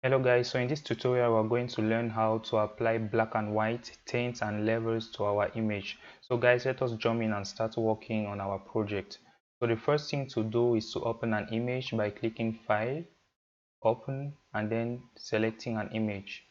Hello guys, so in this tutorial we're going to learn how to apply black and white tints and levels to our image. So guys, let us jump in and start working on our project. So the first thing to do is to open an image by clicking File, Open, and then selecting an image.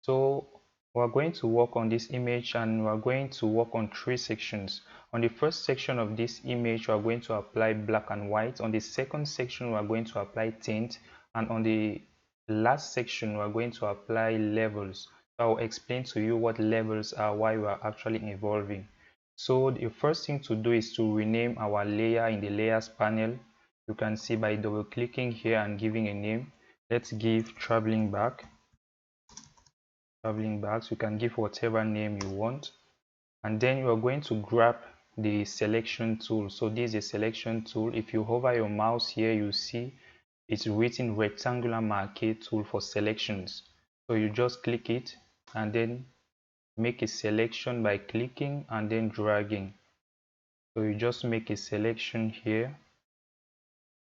So we're going to work on this image and we're going to work on three sections. On the first section of this image, we're going to apply black and white. On the second section, we're going to apply tint, and on the last section, we're going to apply levels. So I'll explain to you what levels are, why we are actually evolving. So the first thing to do is to rename our layer in the layers panel. You can see by double clicking here and giving a name. Let's give traveling back. So you can give whatever name you want, and then you are going to grab the selection tool. So this is a selection tool. If you hover your mouse here, you see it's written rectangular marquee tool for selections. So you just click it and then make a selection by clicking and then dragging. So you just make a selection here.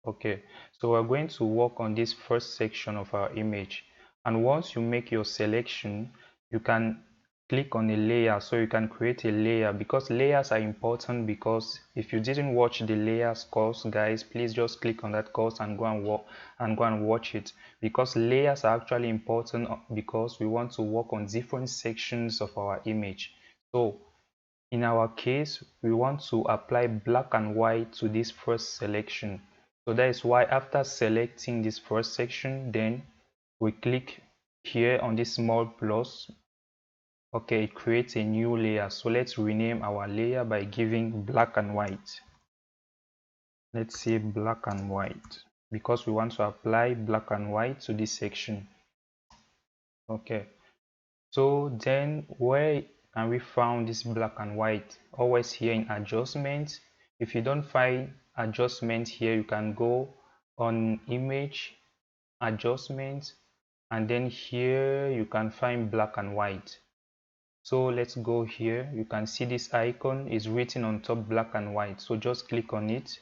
Okay, so we're going to work on this first section of our image, and once you make your selection, you can click on a layer. So you can create a layer, because layers are important. Because if you didn't watch the layers course, guys, please just click on that course and go and watch it, because layers are actually important because we want to work on different sections of our image. So in our case, we want to apply black and white to this first selection. So that is why after selecting this first section, then we click here on this small plus. Okay, it creates a new layer. So let's rename our layer by giving black and white. Let's say black and white, because we want to apply black and white to this section. Okay, so then where can we find this black and white? Always here in adjustment. If you don't find adjustment here, you can go on image, adjustment, and then here you can find black and white. So let's go here. You can see this icon is written on top, black and white. So just click on it.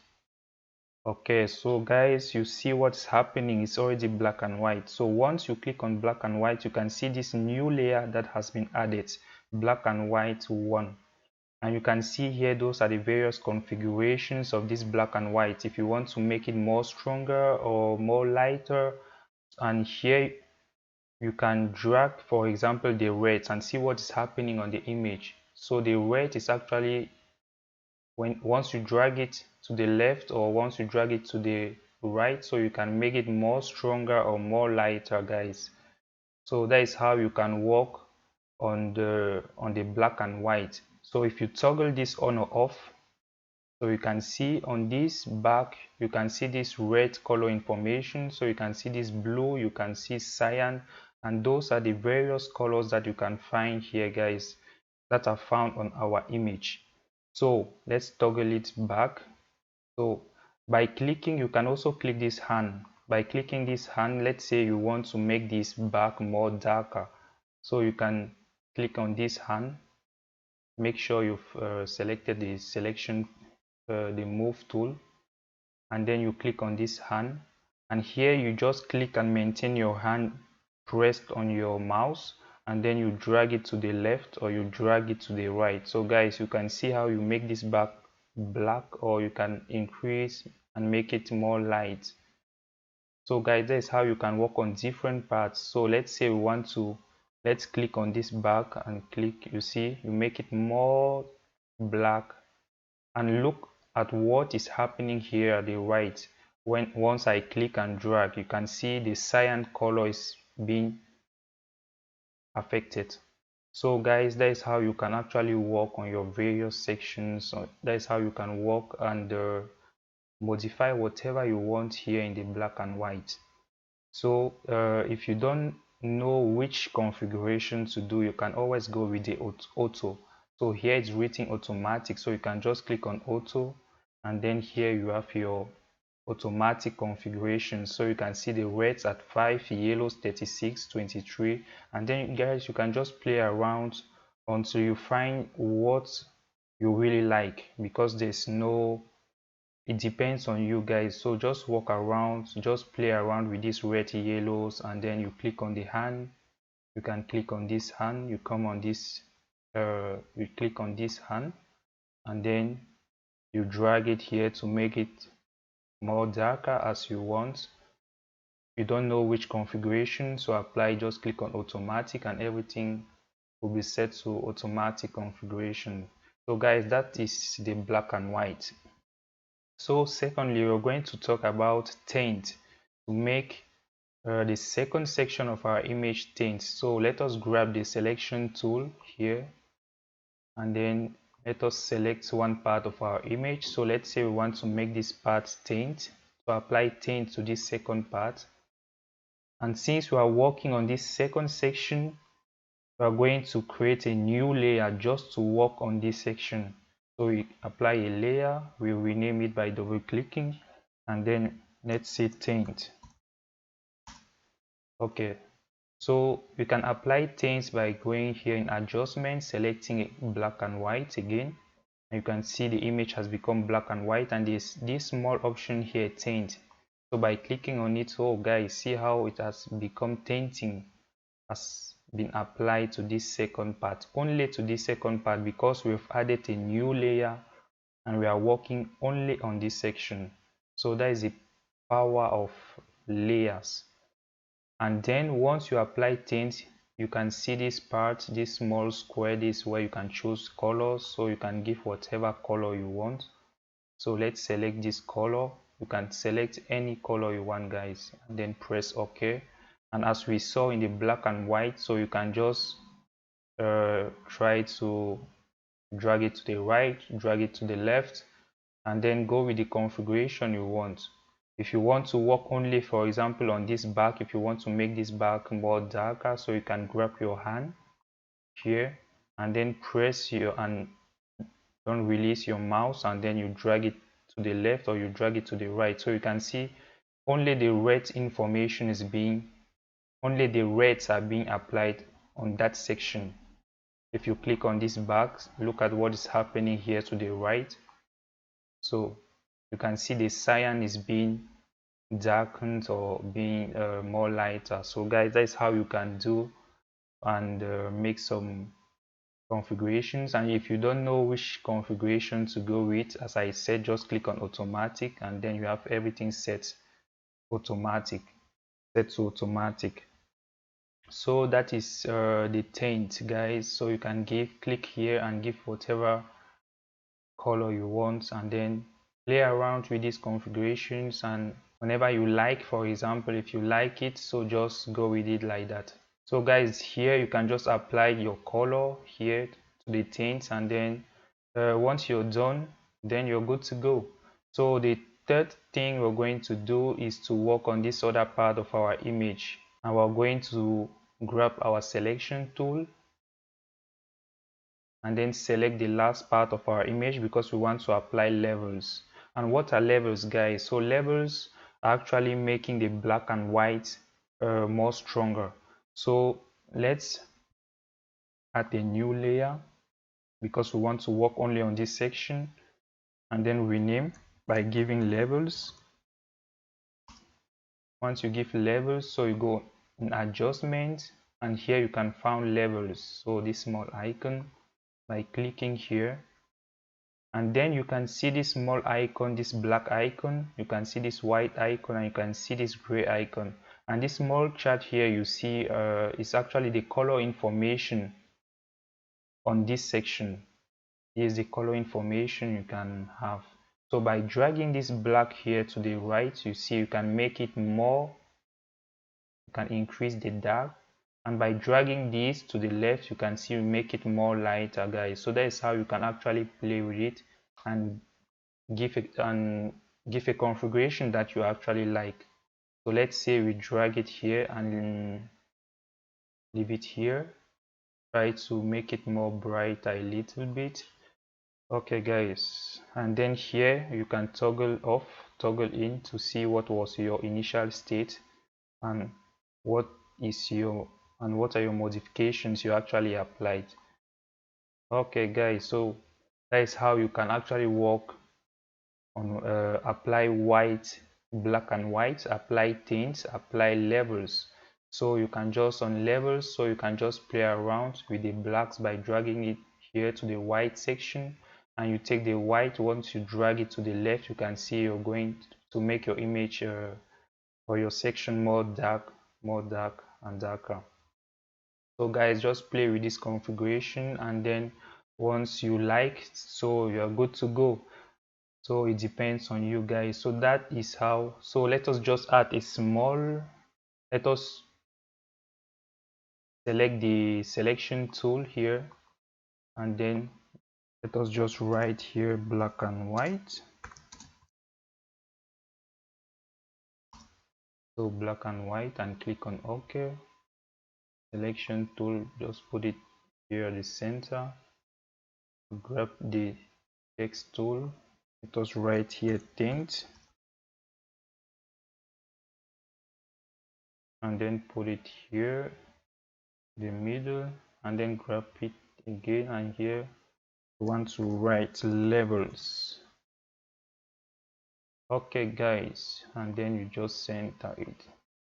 Okay, so guys, you see what's happening. It's already black and white. So once you click on black and white, you can see this new layer that has been added, black and white 1. And you can see here, those are the various configurations of this black and white. If you want to make it more stronger or more lighter, and here you can drag, for example, the red and see what is happening on the image. So the red is actually, once you drag it to the left or once you drag it to the right, so you can make it more stronger or more lighter, guys. So that is how you can work on the black and white. So if you toggle this on or off, so you can see on this back, you can see this red color information. So you can see this blue, you can see cyan, and those are the various colors that you can find here, guys, that are found on our image. So let's toggle it back. So by clicking, you can also click this hand. By clicking this hand, let's say you want to make this back more darker. So you can click on this hand. Make sure you've selected the selection, the move tool, and then you click on this hand. And here you just click and maintain your hand pressed on your mouse, and then you drag it to the left or you drag it to the right. So guys, you can see how you make this back black, or you can increase and make it more light. So guys, that is how you can work on different parts. So let's say we want to, let's click on this back and click, you see, you make it more black, and look at what is happening here at the right. Once I click and drag, you can see the cyan color is being affected. So guys, that is how you can actually work on your various sections. That is how you can work and modify whatever you want here in the black and white. So if you don't know which configuration to do, you can always go with the auto. So here it's written automatic, so you can just click on auto, and then here you have your automatic configuration. So you can see the reds at 5, yellows 36, 23, and then guys, you can just play around until you find what you really like, because there's no it depends on you guys. So just walk around, just play around with these red yellows, and then you click on the hand. You can click on this hand, you come on this you click on this hand, and then you drag it here to make it more darker as you want. You don't know which configuration to apply, just click on automatic and everything will be set to automatic configuration. So guys, that is the black and white. So secondly, we're going to talk about tint to make the second section of our image tint. So let us grab the selection tool here, and then let us select one part of our image. So let's say we want to make this part tint, to apply tint to this second part. And since we are working on this second section, we are going to create a new layer just to work on this section. So we apply a layer, we rename it by double clicking, and then let's say tint. Okay, so we can apply tints by going here in adjustment, selecting black and white again. And you can see the image has become black and white, and this small option here, tint. So by clicking on it, oh guys, see how it has become tinting, has been applied to this second part, only to this second part, because we've added a new layer and we are working only on this section. So that is the power of layers. And then once you apply tint, you can see this part, this small square, this where you can choose colors, so you can give whatever color you want. So let's select this color. You can select any color you want, guys, and then press OK. And as we saw in the black and white, so you can just try to drag it to the right, drag it to the left, and then go with the configuration you want. If you want to work only, for example, on this back, if you want to make this back more darker, so you can grab your hand here and then press your, and don't release your mouse, and then you drag it to the left or you drag it to the right. So you can see only the red information is being, only the reds are being applied on that section. If you click on this box, look at what is happening here to the right. So you can see the cyan is being darkened or being more lighter. So guys, that's how you can do and make some configurations. And if you don't know which configuration to go with, as I said, just click on automatic, and then you have everything set to automatic. So that is the tint, guys. So you can click here and give whatever color you want, and then play around with these configurations, and whenever you like, for example, if you like it, so just go with it like that. So guys, here you can just apply your color here to the tints, and then once you're done, then you're good to go. So the third thing we're going to do is to work on this other part of our image, and we're going to grab our selection tool and then select the last part of our image, because we want to apply levels. And what are levels, guys? So levels are actually making the black and white more stronger. So let's add a new layer, because we want to work only on this section, and then rename by giving levels. Once you give levels, so you go in adjustment, and here you can find levels, so this small icon, by clicking here, and then you can see this small icon, this black icon, you can see this white icon, and you can see this gray icon. And this small chart here you see is actually the color information on this section. Here's the color information you can have. So by dragging this black here to the right, you see you can make it more, you can increase the dark, and by dragging this to the left, you can see you make it more lighter, guys. So that is how you can actually play with it and give a configuration that you actually like. So let's say we drag it here and leave it here, try to make it more bright a little bit. Okay guys, and then here you can toggle off, toggle in to see what was your initial state and what are your modifications you actually applied. Okay guys, so that is how you can actually work on apply white, black and white, apply tints, apply levels. So you can just on levels, so you can just play around with the blacks by dragging it here to the white section, and you take the white. Once you drag it to the left, you can see you're going to make your image or your section more dark and darker. So guys, just play with this configuration, and then once you like, so you're good to go. So it depends on you guys. So that is how. So let us just add a small, let us select the selection tool here, and then let us just write here black and white. So black and white, and click on OK. Selection tool, just put it here at the center. Grab the text tool, let us write here tint, and then put it here the middle, and then grab it again, and here we want to write levels. Okay guys, and then you just center it.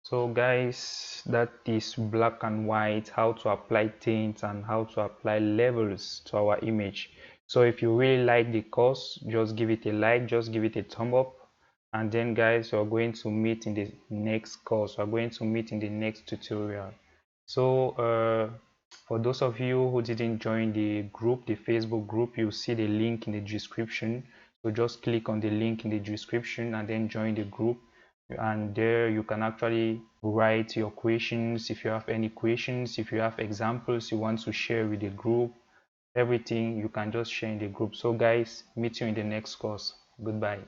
So guys, that is black and white, how to apply tints and how to apply levels to our image. So if you really like the course, just give it a like, just give it a thumb up, and then guys, we're going to meet in the next course, we're going to meet in the next tutorial. So for those of you who didn't join the group, the Facebook group, you'll see the link in the description. So just click on the link in the description and then join the group, and there you can actually write your questions. If you have any questions, if you have examples you want to share with the group, everything you can just share in the group. So guys, meet you in the next course. Goodbye.